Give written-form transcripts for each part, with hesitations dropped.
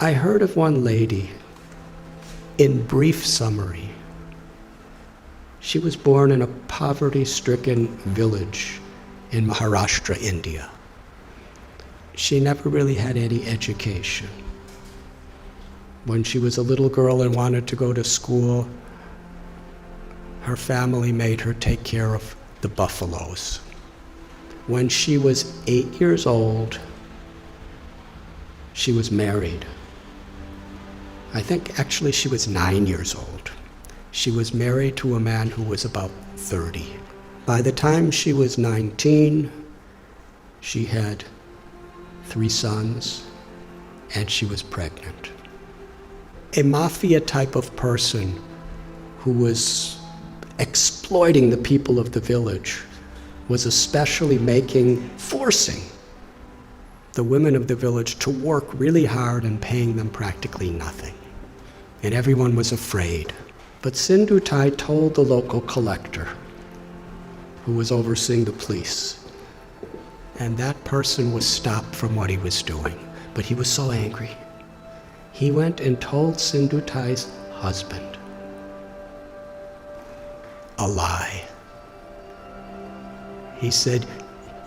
I heard of one lady, in brief summary. She was born in a poverty-stricken village in Maharashtra, India. She never really had any education. When she was a little girl and wanted to go to school, her family made her take care of the buffaloes. When she was 8 years old, she was married. I think actually she was 9 years old. She was married to a man who was about 30. By the time she was 19, she had 3 sons, and she was pregnant. A mafia type of person who was exploiting the people of the village was especially forcing the women of the village to work really hard and paying them practically nothing. And everyone was afraid. But Sindhutai told the local collector, who was overseeing the police, and that person was stopped from what he was doing. But he was so angry. He went and told Sindhutai's husband a lie. He said,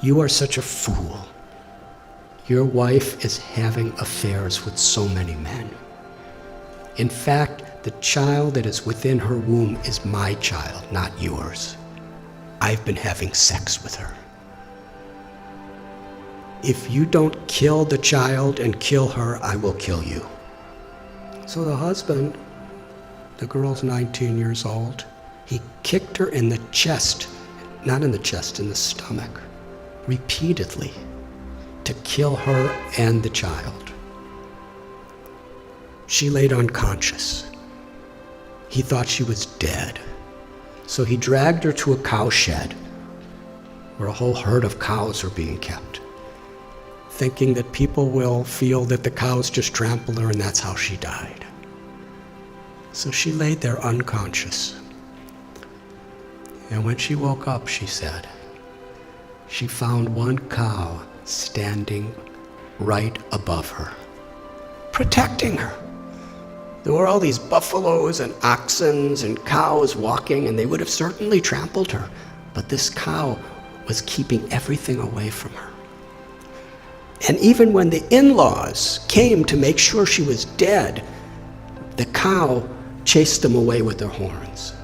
"You are such a fool. Your wife is having affairs with so many men. In fact, the child that is within her womb is my child, not yours. I've been having sex with her. If you don't kill the child and kill her, I will kill you." So the husband, the girl's 19 years old, he kicked her in the chest, not in the chest, in the stomach, repeatedly, to kill her and the child. She laid unconscious. He thought she was dead. So he dragged her to a cow shed where a whole herd of cows are being kept, thinking that people will feel that the cows just trampled her and that's how she died. So she laid there unconscious. And when she woke up, she said, she found one cow standing right above her, protecting her. There were all these buffaloes and oxen and cows walking, and they would have certainly trampled her, but this cow was keeping everything away from her. And even when the in-laws came to make sure she was dead, the cow chased them away with their horns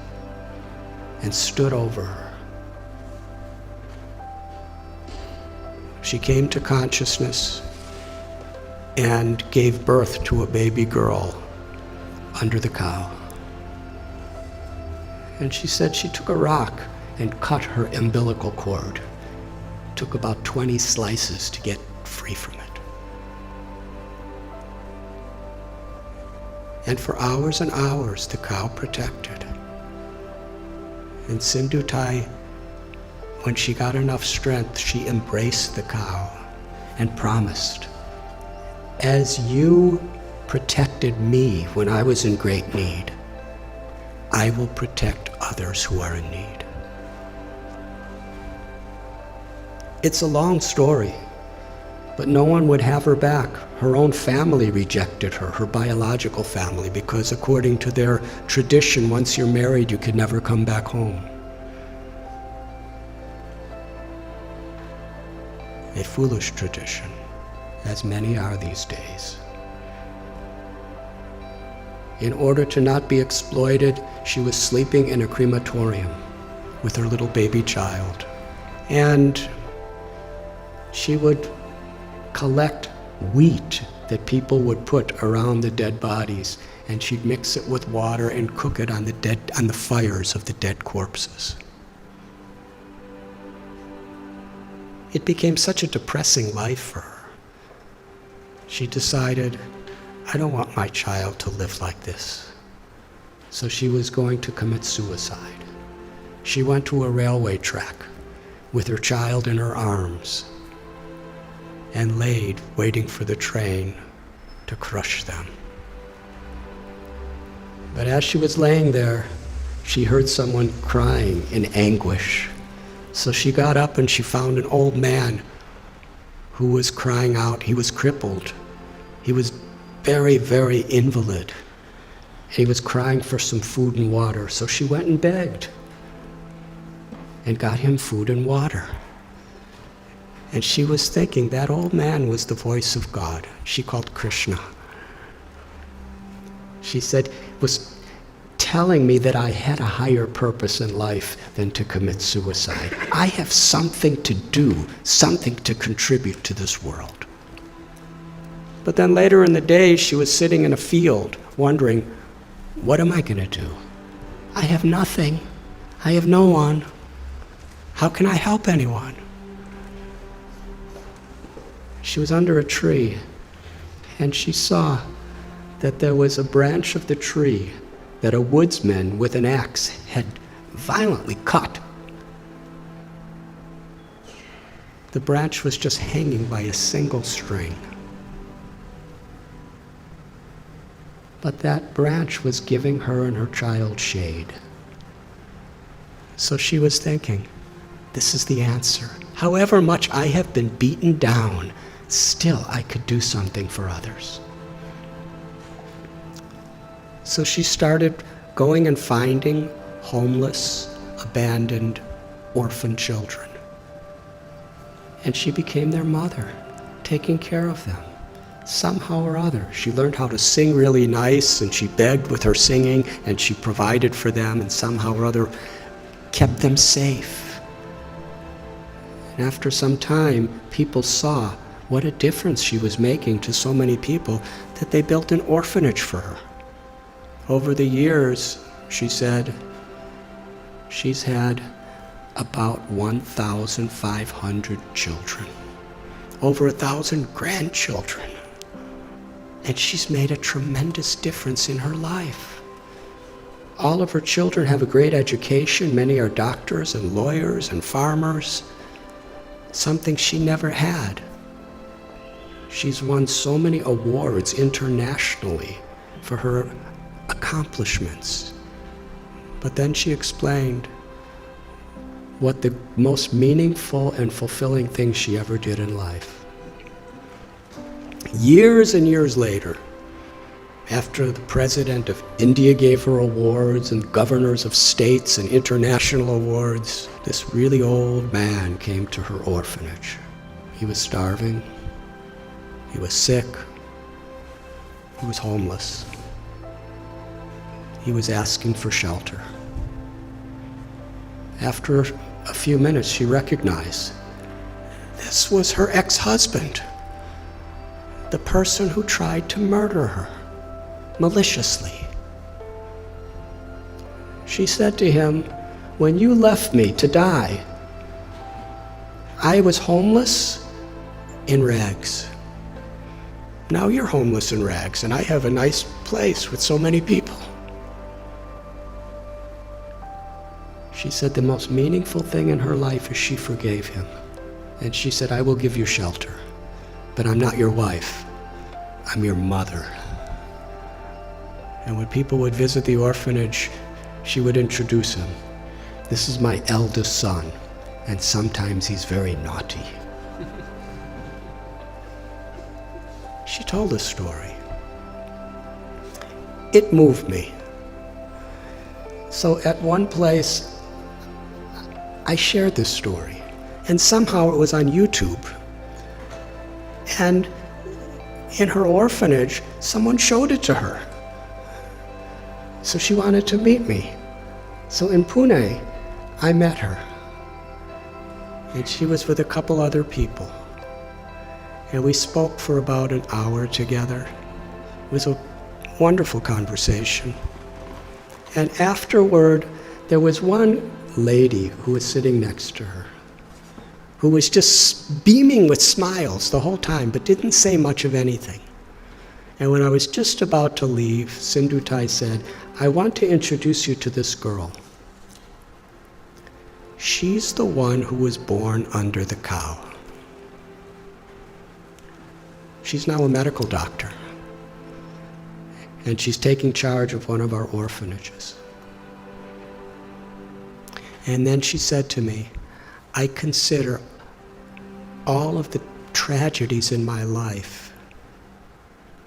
and stood over her. She came to consciousness and gave birth to a baby girl under the cow. And she said she took a rock and cut her umbilical cord. Took about 20 slices to get free from it. And for hours and hours, the cow protected. And Sindhutai, when she got enough strength, she embraced the cow and promised, "As you protected me when I was in great need, I will protect others who are in need." It's a long story, but no one would have her back. Her own family rejected her, her biological family, because according to their tradition, once you're married, you can never come back home. A foolish tradition, as many are these days. In order to not be exploited, she was sleeping in a crematorium with her little baby child. And she would collect wheat that people would put around the dead bodies, and she'd mix it with water and cook it on the fires of the dead corpses. It became such a depressing life for her. She decided, I don't want my child to live like this. So she was going to commit suicide. She went to a railway track with her child in her arms and laid waiting for the train to crush them. But as she was laying there, she heard someone crying in anguish. So she got up and she found an old man who was crying out. He was crippled. He was very, very invalid. He was crying for some food and water, so she went and begged and got him food and water. And she was thinking that old man was the voice of God. She called Krishna. She said, was telling me that I had a higher purpose in life than to commit suicide. I have something to do, something to contribute to this world. But then later in the day, she was sitting in a field wondering, what am I going to do? I have nothing. I have no one. How can I help anyone? She was under a tree, and she saw that there was a branch of the tree that a woodsman with an axe had violently cut. The branch was just hanging by a single string. But that branch was giving her and her child shade. So she was thinking, this is the answer. However much I have been beaten down, still I could do something for others. So she started going and finding homeless, abandoned, orphan children. And she became their mother, taking care of them. Somehow or other, she learned how to sing really nice, and she begged with her singing, and she provided for them, and somehow or other kept them safe. And after some time, people saw what a difference she was making to so many people that they built an orphanage for her. Over the years, she said, she's had about 1,500 children, over 1,000 grandchildren. And she's made a tremendous difference in her life. All of her children have a great education. Many are doctors and lawyers and farmers, something she never had. She's won so many awards internationally for her accomplishments. But then she explained what the most meaningful and fulfilling thing she ever did in life. Years and years later, after the president of India gave her awards and governors of states and international awards, this really old man came to her orphanage. He was starving, he was sick, he was homeless. He was asking for shelter. After a few minutes, she recognized this was her ex-husband, the person who tried to murder her maliciously. She said to him, when you left me to die, I was homeless in rags. Now you're homeless in rags, and I have a nice place with so many people. She said the most meaningful thing in her life is she forgave him. And she said, I will give you shelter, but I'm not your wife. I'm your mother. And when people would visit the orphanage, she would introduce him. This is my eldest son, and sometimes he's very naughty. She told a story. It moved me. So at one place, I shared this story, and somehow it was on YouTube. And in her orphanage, someone showed it to her. So she wanted to meet me. So in Pune, I met her. And she was with a couple other people. And we spoke for about an hour together. It was a wonderful conversation. And afterward, there was one lady who was sitting next to her, who was just beaming with smiles the whole time, but didn't say much of anything. And when I was just about to leave, Sindhutai said, I want to introduce you to this girl. She's the one who was born under the cow. She's now a medical doctor, and she's taking charge of one of our orphanages. And then she said to me, I consider all of the tragedies in my life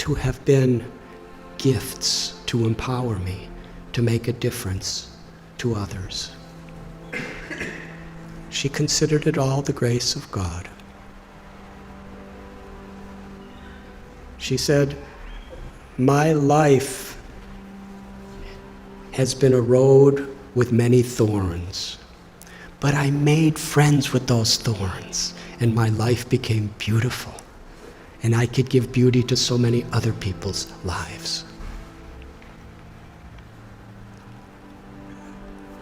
to have been gifts to empower me to make a difference to others. She considered it all the grace of God. She said, "My life has been a road with many thorns, but I made friends with those thorns, and my life became beautiful, and I could give beauty to so many other people's lives."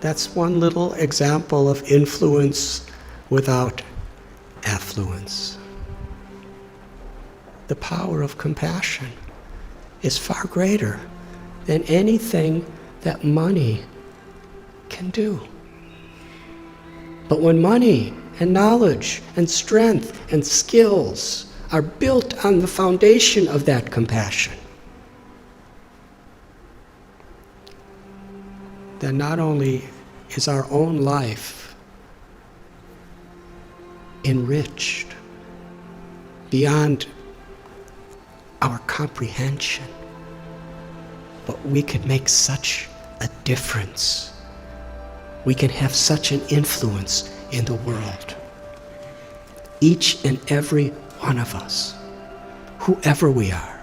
That's one little example of influence without affluence. The power of compassion is far greater than anything that money can do. But when money and knowledge and strength and skills are built on the foundation of that compassion, then not only is our own life enriched beyond our comprehension, but we could make such a difference. We can have such an influence in the world. Each and every one of us, whoever we are.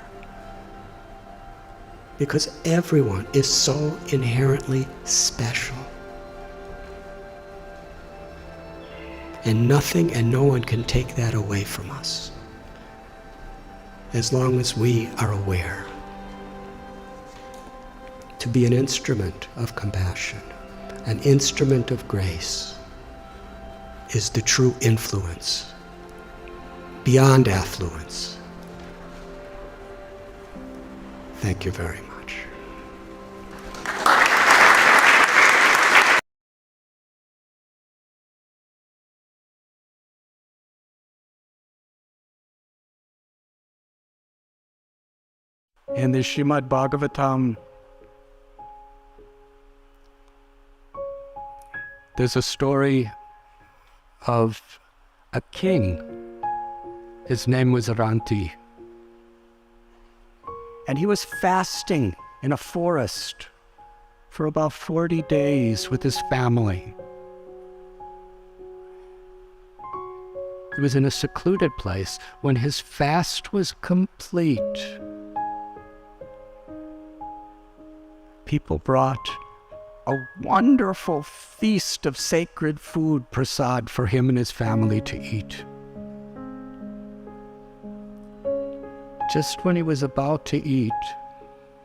Because everyone is so inherently special. And nothing and no one can take that away from us, as long as we are aware. To be an instrument of compassion, an instrument of grace, is the true influence, beyond affluence. Thank you very much. In the Srimad Bhagavatam, there's a story of a king. His name was Aranti. And he was fasting in a forest for about 40 days with his family. He was in a secluded place. When his fast was complete, people brought a wonderful feast of sacred food, prasad, for him and his family to eat. Just when he was about to eat,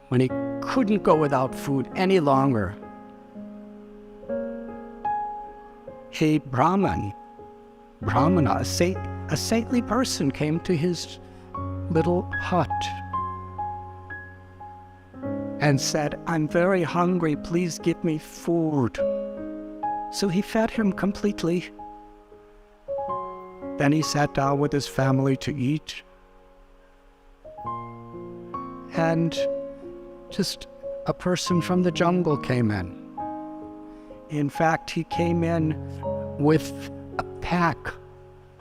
when he couldn't go without food any longer, a brahmana, a saintly person, came to his little hut and said, "I'm very hungry, please give me food." So he fed him completely. Then he sat down with his family to eat. And just a person from the jungle came in. In fact, he came in with a pack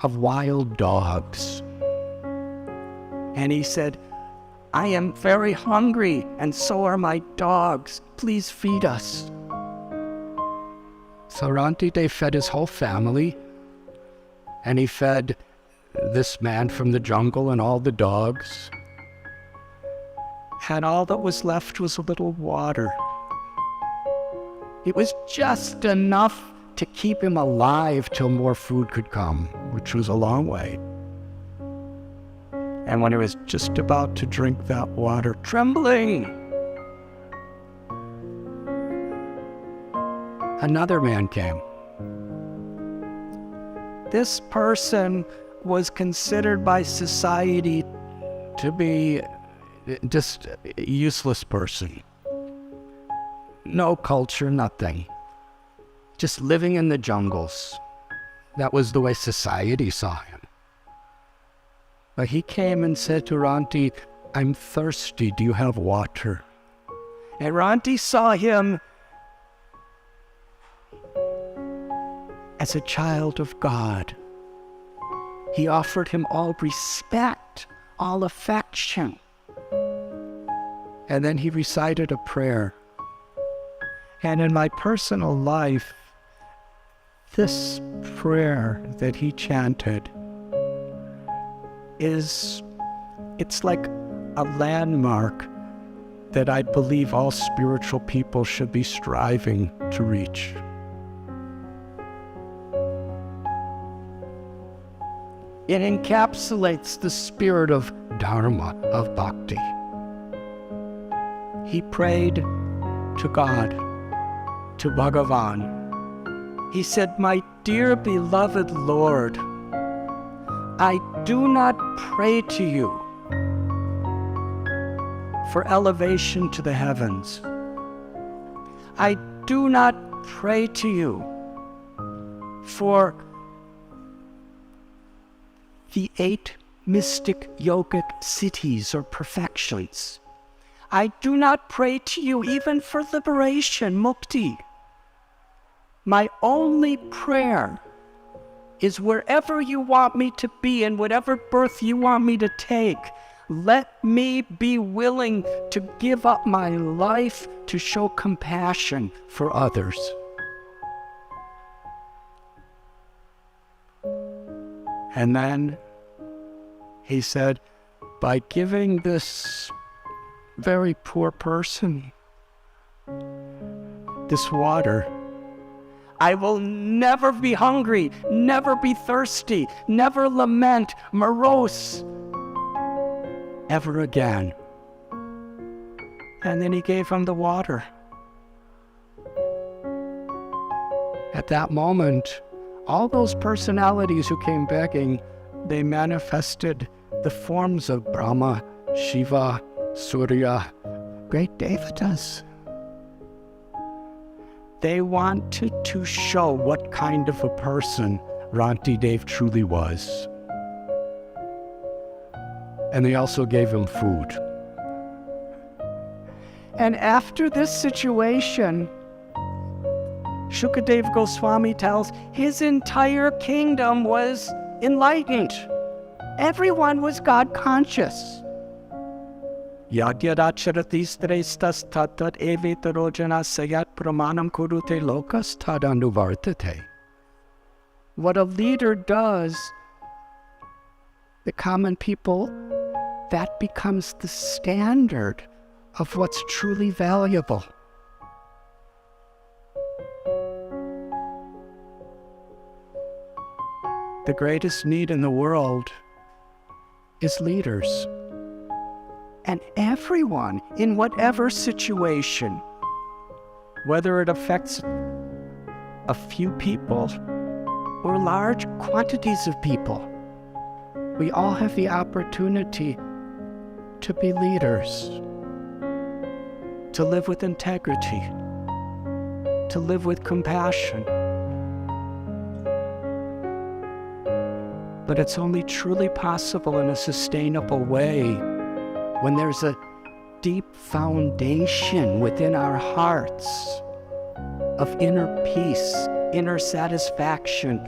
of wild dogs. And he said, "I am very hungry, and so are my dogs. Please feed us." So Rantide fed his whole family, and he fed this man from the jungle and all the dogs. And all that was left was a little water. It was just enough to keep him alive till more food could come, which was a long way. And when he was just about to drink that water, trembling, another man came. This person was considered by society to be just a useless person. No culture, nothing. Just living in the jungles. That was the way society saw him. But he came and said to Ranti, "I'm thirsty, do you have water?" And Ranti saw him as a child of God. He offered him all respect, all affection. and then he recited a prayer. And in my personal life, this prayer that he chanted it's like a landmark that I believe all spiritual people should be striving to reach. It encapsulates the spirit of Dharma, of Bhakti. He prayed to God, to Bhagavan. He said, "My dear beloved Lord, I do not pray to you for elevation to the heavens. I do not pray to you for the 8 mystic yogic siddhis or perfections. I do not pray to you even for liberation, mukti. My only prayer is wherever you want me to be and whatever birth you want me to take, let me be willing to give up my life to show compassion for others." And then he said, by giving this very poor person this water, I will never be hungry, never be thirsty, never lament, morose, ever again. And then he gave him the water. At that moment, all those personalities who came begging, they manifested the forms of Brahma, Shiva, Surya, great devatas. They wanted to show what kind of a person Ranti Dev truly was. And they also gave him food. And after this situation, Shukadev Goswami tells his entire kingdom was enlightened. Everyone was God conscious. Yadyadacharatistres tatat evetarojana sayat pramanam kurute lokas tadanduvartate. What a leader does, the common people, that becomes the standard of what's truly valuable. The greatest need in the world is leaders. And everyone, in whatever situation, whether it affects a few people or large quantities of people, we all have the opportunity to be leaders, to live with integrity, to live with compassion. But it's only truly possible in a sustainable way when there's a deep foundation within our hearts of inner peace, inner satisfaction,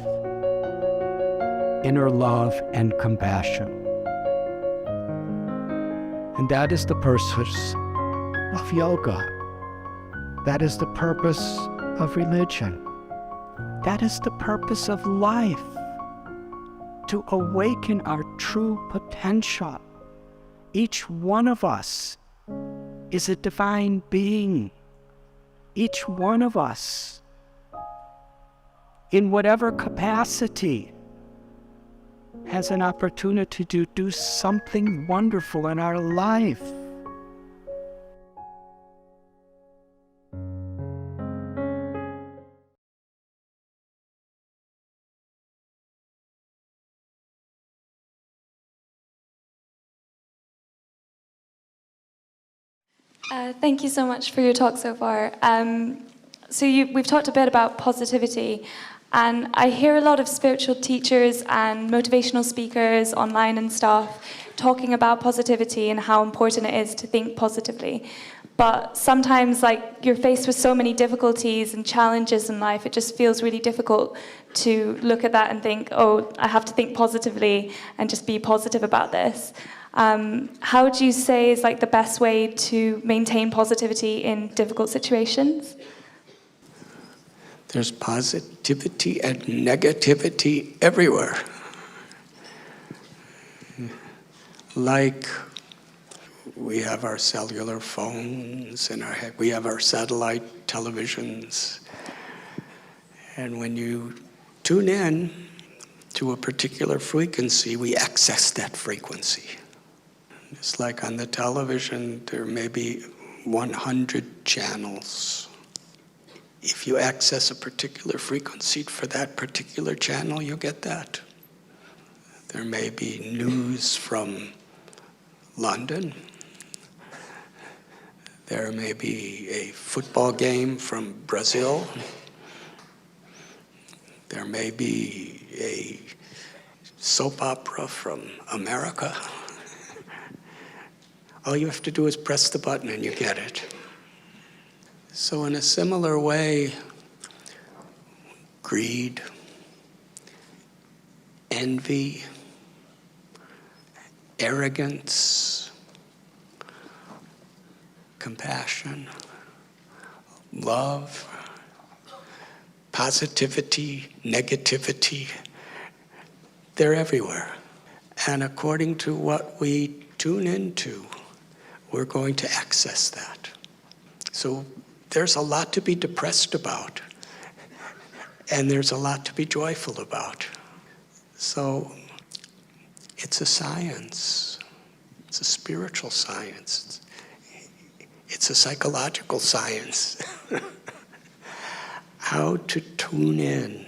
inner love and compassion. And that is the purpose of yoga. That is the purpose of religion. That is the purpose of life, to awaken our true potential. Each one of us is a divine being. Each one of us, in whatever capacity, has an opportunity to do something wonderful in our life. Thank you so much for your talk so far. We've talked a bit about positivity, and I hear a lot of spiritual teachers and motivational speakers online and stuff talking about positivity and how important it is to think positively. But sometimes, like, you're faced with so many difficulties and challenges in life, it just feels really difficult to look at that and think, oh, I have to think positively and just be positive about this. How would you say is like the best way to maintain positivity in difficult situations? There's positivity and negativity everywhere. Like we have our cellular phones and we have our satellite televisions. And when you tune in to a particular frequency, we access that frequency. It's like on the television, there may be 100 channels. If you access a particular frequency for that particular channel, you get that. There may be news from London. There may be a football game from Brazil. There may be a soap opera from America. All you have to do is press the button and you get it. So in a similar way, greed, envy, arrogance, compassion, love, positivity, negativity, they're everywhere. And according to what we tune into, we're going to access that. So there's a lot to be depressed about, and there's a lot to be joyful about. So it's a science. It's a spiritual science. It's a psychological science. How to tune in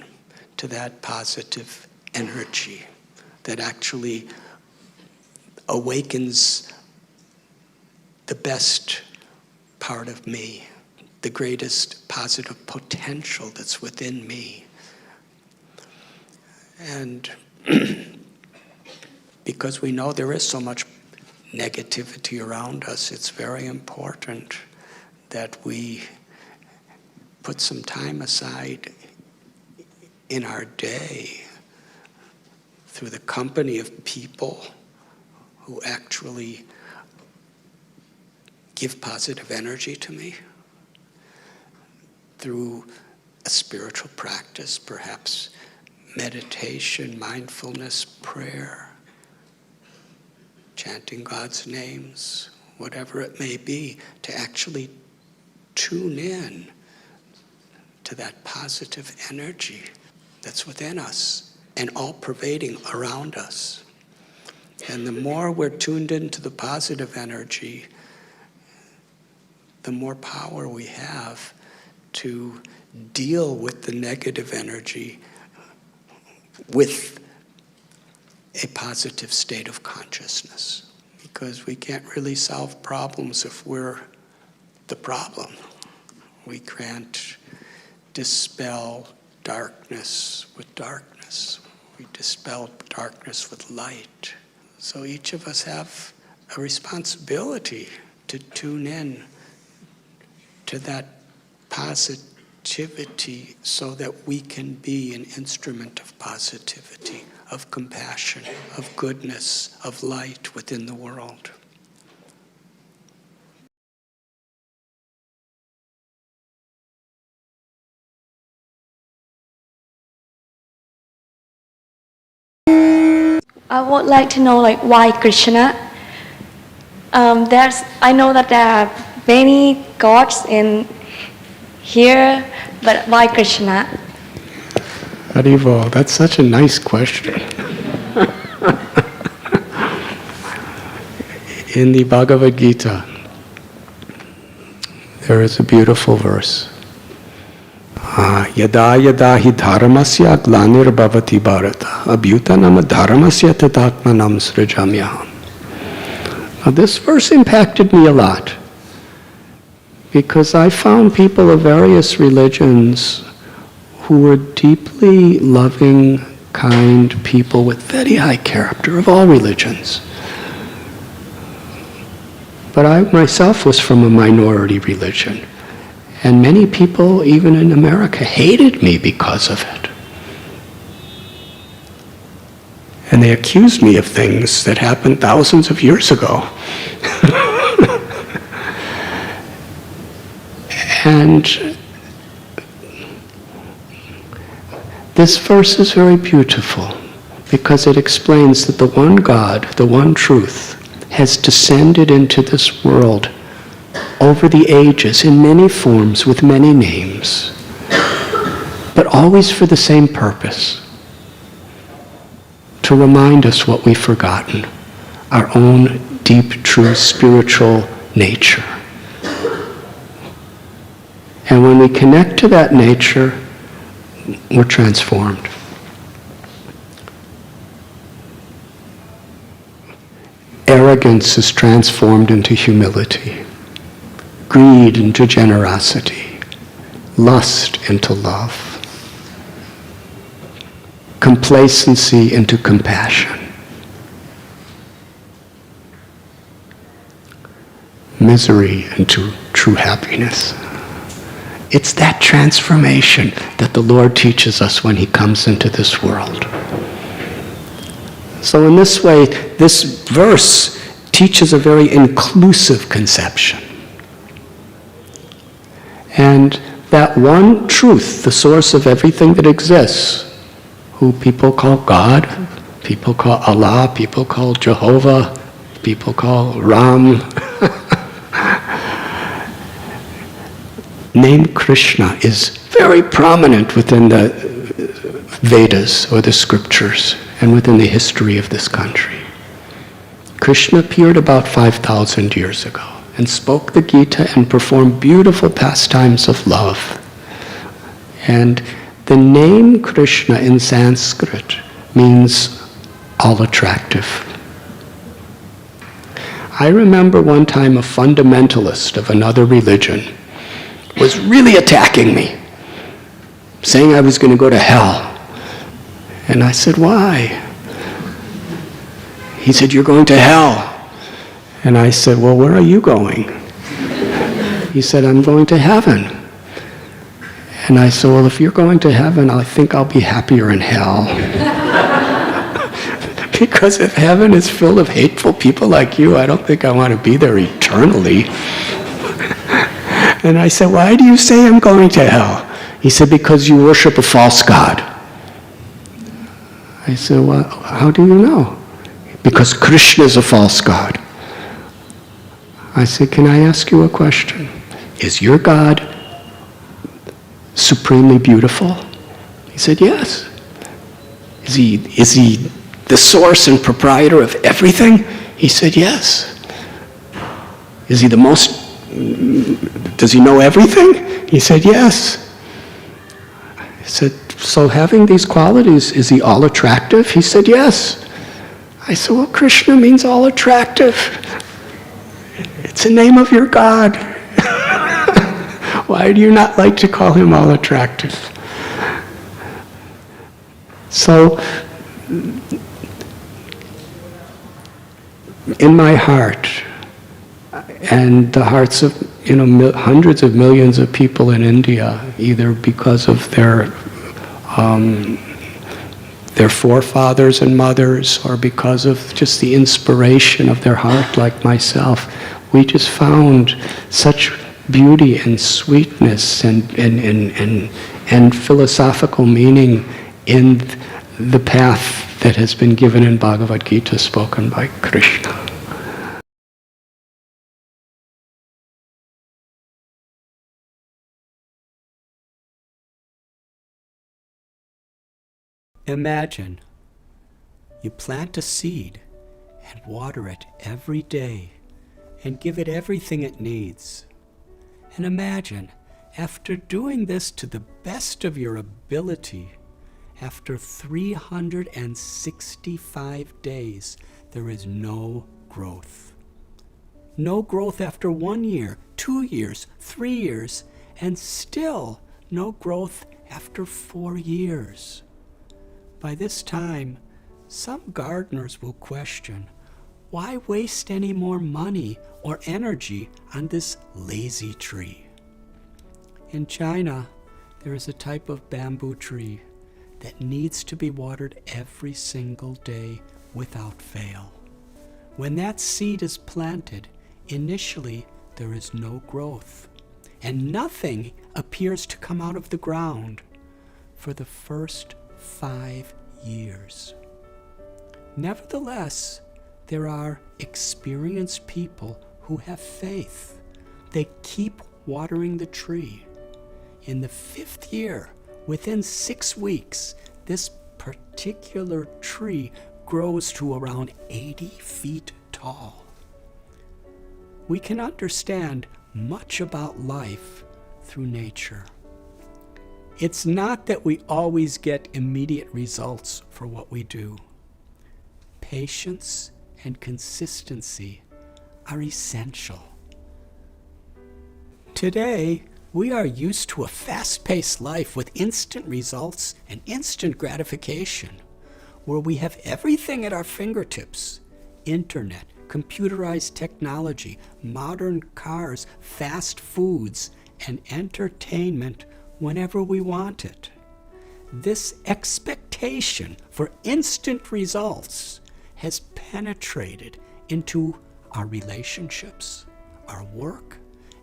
to that positive energy that actually awakens the best part of me, the greatest positive potential that's within me. And because we know there is so much negativity around us, it's very important that we put some time aside in our day through the company of people who actually give positive energy to me, through a spiritual practice, perhaps meditation, mindfulness, prayer, chanting God's names, whatever it may be, to actually tune in to that positive energy that's within us and all pervading around us. And the more we're tuned into the positive energy, the more power we have to deal with the negative energy with a positive state of consciousness. Because we can't really solve problems if we're the problem. We can't dispel darkness with darkness. We dispel darkness with light. So each of us have a responsibility to tune in to that positivity so that we can be an instrument of positivity, of compassion, of goodness, of light within the world. I would like to know, like, why Krishna? I know that there are many gods in here, but why Krishna? Haribo, that's such a nice question. In the Bhagavad Gita, there is a beautiful verse. Yada yada hi dharmasya glanir bhavati bharata abhyutanam dharmasya tatatmanam srijamyaham. Now this verse impacted me a lot because I found people of various religions who were deeply loving, kind people with very high character of all religions. But I myself was from a minority religion. And many people, even in America, hated me because of it. And they accused me of things that happened thousands of years ago. And this verse is very beautiful because it explains that the one God, the one truth, has descended into this world over the ages in many forms with many names, but always for the same purpose: to remind us what we've forgotten, our own deep, true spiritual nature. And when we connect to that nature, we're transformed. Arrogance is transformed into humility, greed into generosity, lust into love, complacency into compassion, misery into true happiness. It's that transformation that the Lord teaches us when he comes into this world. So in this way, this verse teaches a very inclusive conception. And that one truth, the source of everything that exists, who people call God, people call Allah, people call Jehovah, people call Ram, name Krishna is very prominent within the Vedas or the scriptures and within the history of this country. Krishna appeared about 5,000 years ago and spoke the Gita and performed beautiful pastimes of love. And the name Krishna in Sanskrit means all attractive. I remember one time a fundamentalist of another religion was really attacking me, saying I was going to go to hell. And I said, why? He said, you're going to hell. And I said, well, where are you going? He said, I'm going to heaven. And I said, well, if you're going to heaven, I think I'll be happier in hell. Because if heaven is full of hateful people like you, I don't think I want to be there eternally. And I said, why do you say I'm going to hell? He said, because you worship a false god. I said, well, how do you know? Because Krishna is a false god. I said, can I ask you a question? Is your God supremely beautiful? He said, yes. Is he the source and proprietor of everything? He said, yes. Is he the most, does he know everything? He said, yes. I said, so having these qualities, is he all attractive? He said, yes. I said, well, Krishna means all attractive. It's the name of your God. Why do you not like to call him all attractive? So, in my heart, and the hearts of hundreds of millions of people in India, either because of their forefathers and mothers, or because of just the inspiration of their heart, like myself, we just found such beauty and sweetness and philosophical meaning in the path that has been given in Bhagavad Gita, spoken by Krishna. Imagine you plant a seed and water it every day and give it everything it needs. And imagine, after doing this to the best of your ability, after 365 days, there is no growth. No growth after 1 year, 2 years, 3 years, and still no growth after 4 years. By this time, some gardeners will question, why waste any more money or energy on this lazy tree? In China, there is a type of bamboo tree that needs to be watered every single day without fail. When that seed is planted, initially there is no growth, and nothing appears to come out of the ground for the first 5 years. Nevertheless, there are experienced people who have faith. They keep watering the tree. In the 5th year, within 6 weeks, this particular tree grows to around 80 feet tall. We can understand much about life through nature. It's not that we always get immediate results for what we do. Patience and consistency are essential. Today, we are used to a fast-paced life with instant results and instant gratification, where we have everything at our fingertips: internet, computerized technology, modern cars, fast foods, and entertainment whenever we want it. This expectation for instant results has penetrated into our relationships, our work,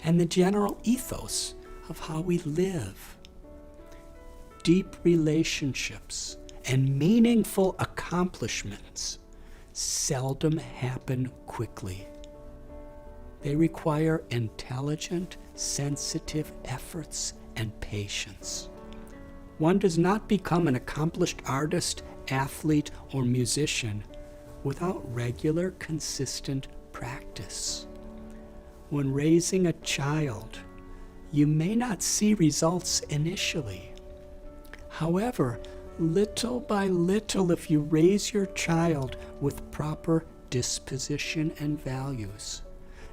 and the general ethos of how we live. Deep relationships and meaningful accomplishments seldom happen quickly. They require intelligent, sensitive efforts and patience. One does not become an accomplished artist, athlete, or musician without regular, consistent practice. When raising a child, you may not see results initially. However, little by little, if you raise your child with proper disposition and values,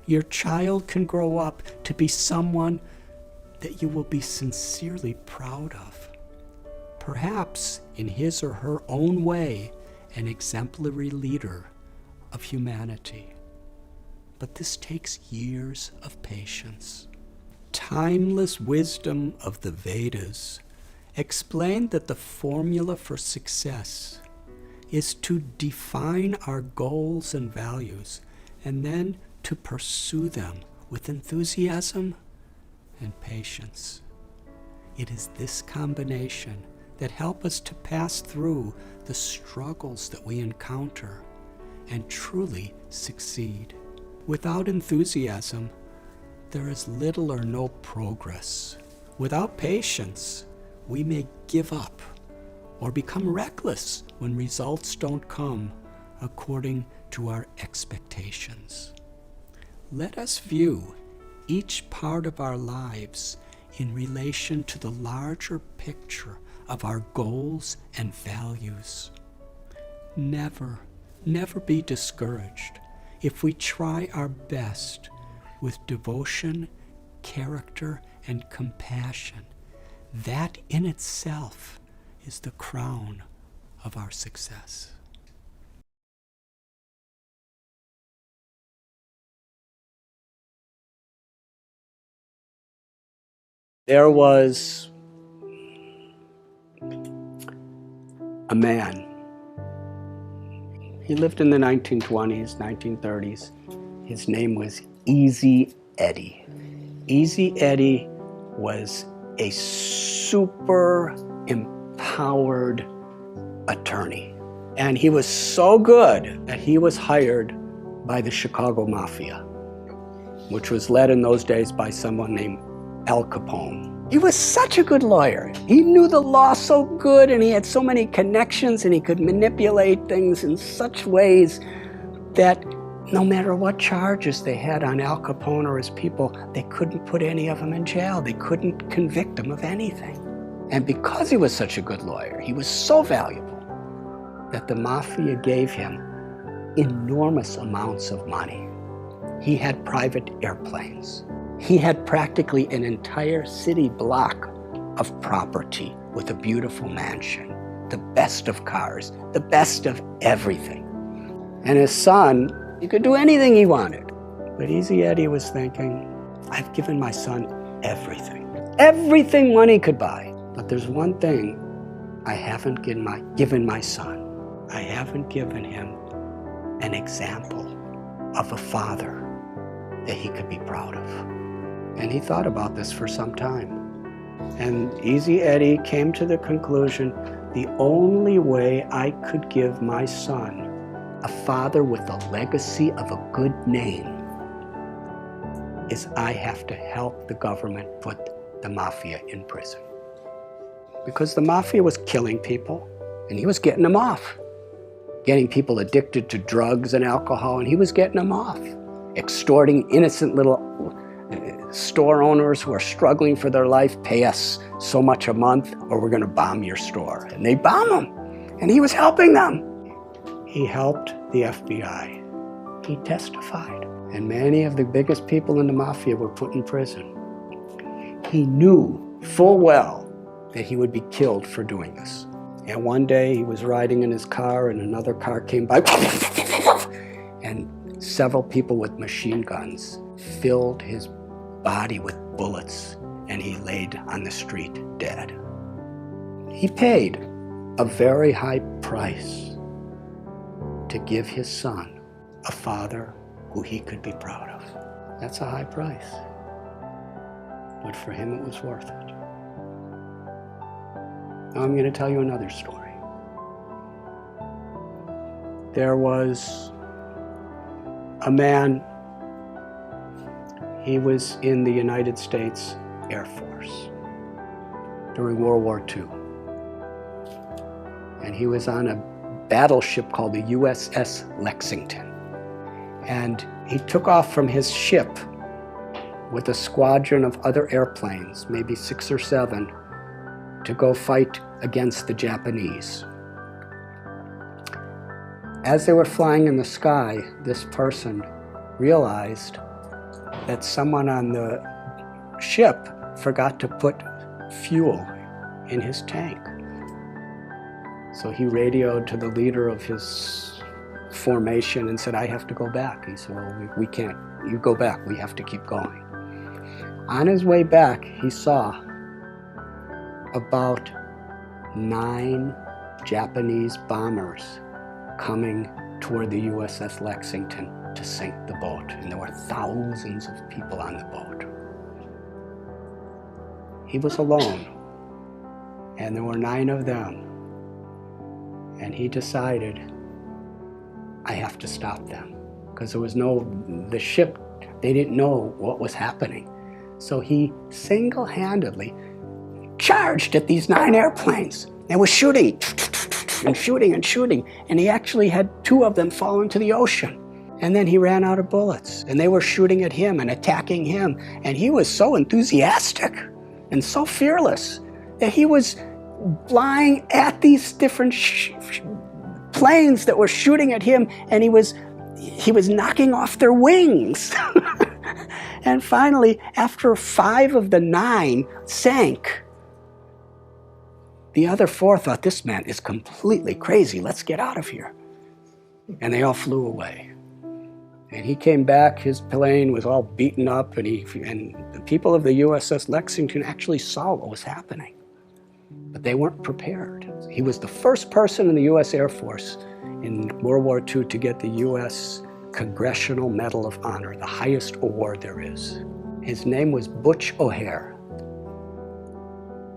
your child can grow up to be someone that you will be sincerely proud of. Perhaps in his or her own way, an exemplary leader of humanity. But this takes years of patience. Timeless wisdom of the Vedas explained that the formula for success is to define our goals and values and then to pursue them with enthusiasm and patience. It is this combination that helps us to pass through the struggles that we encounter and truly succeed. Without enthusiasm, there is little or no progress. Without patience, we may give up or become reckless when results don't come according to our expectations. Let us view each part of our lives in relation to the larger picture of our goals and values. Never be discouraged if we try our best with devotion, character, and compassion. That in itself is the crown of our success. There was a man. He lived in the 1920s, 1930s. His name was Easy Eddie. Easy Eddie was a super empowered attorney. And he was so good that he was hired by the Chicago Mafia, which was led in those days by someone named Al Capone. He was such a good lawyer. He knew the law so good, and he had so many connections, and he could manipulate things in such ways that no matter what charges they had on Al Capone or his people, they couldn't put any of them in jail. They couldn't convict him of anything. And because he was such a good lawyer, he was so valuable that the Mafia gave him enormous amounts of money. He had private airplanes. He had practically an entire city block of property with a beautiful mansion, the best of cars, the best of everything. And his son, he could do anything he wanted. But Easy Eddie was thinking, I've given my son everything money could buy. But there's one thing I haven't given my son, I haven't given him an example of a father that he could be proud of. And he thought about this for some time. And Easy Eddie came to the conclusion, the only way I could give my son a father with a legacy of a good name is I have to help the government put the mafia in prison. Because the mafia was killing people, and he was getting them off. Getting people addicted to drugs and alcohol, and he was getting them off. Extorting innocent little store owners who are struggling for their life, pay us so much a month or we're going to bomb your store. And they bomb them, and he was helping them. He helped the FBI. He testified. And many of the biggest people in the mafia were put in prison. He knew full well that he would be killed for doing this. And one day he was riding in his car and another car came by and several people with machine guns filled his body with bullets and he laid on the street dead. He paid a very high price to give his son a father who he could be proud of. That's a high price. But for him it was worth it. Now I'm going to tell you another story. There was a man, he was in the United States Air Force during World War II. And he was on a battleship called the USS Lexington. And he took off from his ship with a squadron of other airplanes, maybe 6 or 7, to go fight against the Japanese. As they were flying in the sky, this person realized that someone on the ship forgot to put fuel in his tank. So he radioed to the leader of his formation and said, I have to go back. He said, well, we can't. You go back. We have to keep going. On his way back, he saw about 9 Japanese bombers coming toward the USS Lexington to sink the boat. And there were thousands of people on the boat. He was alone, and there were 9 of them. And he decided, I have to stop them. Because there was the ship, they didn't know what was happening. So he single-handedly charged at these 9 airplanes and was shooting and shooting and shooting. And he actually had 2 of them fall into the ocean. And then he ran out of bullets and they were shooting at him and attacking him. And he was so enthusiastic and so fearless that he was flying at these different planes that were shooting at him, and he was knocking off their wings. And finally, after 5 of the 9 sank, the other 4 thought, this man is completely crazy, let's get out of here. And they all flew away. And he came back, his plane was all beaten up, and the people of the USS Lexington actually saw what was happening. But they weren't prepared. He was the first person in the U.S. Air Force in World War II to get the U.S. Congressional Medal of Honor, the highest award there is. His name was Butch O'Hare.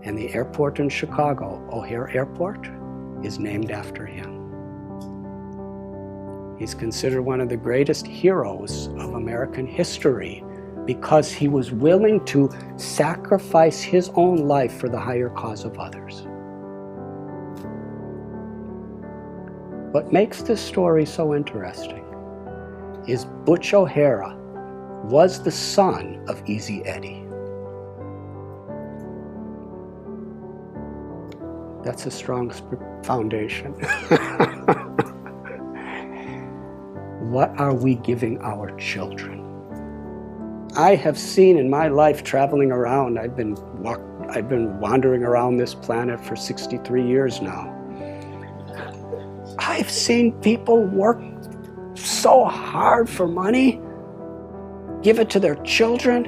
And the airport in Chicago, O'Hare Airport, is named after him. He's considered one of the greatest heroes of American history because he was willing to sacrifice his own life for the higher cause of others. What makes this story so interesting is Butch O'Hara was the son of Easy Eddie. That's a strong foundation. What are we giving our children? I have seen in my life traveling around, I've been wandering around this planet for 63 years now. I've seen people work so hard for money, give it to their children,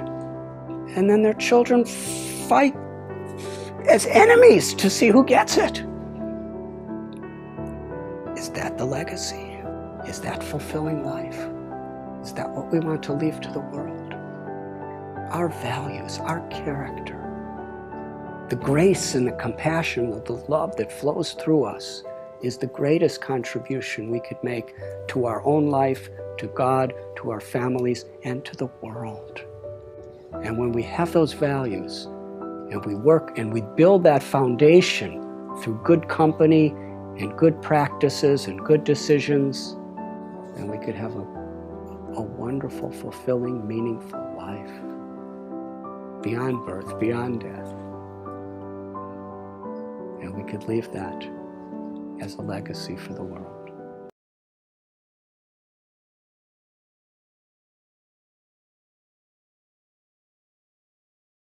and then their children fight as enemies to see who gets it. legacy? Is that fulfilling life? Is that what we want to leave to the world? Our values, our character, the grace and the compassion, the love that flows through us is the greatest contribution we could make to our own life, to God, to our families, and to the world. And when we have those values, and we work and we build that foundation through good company and good practices and good decisions, then we could have a wonderful, fulfilling, meaningful life beyond birth, beyond death. And we could leave that as a legacy for the world.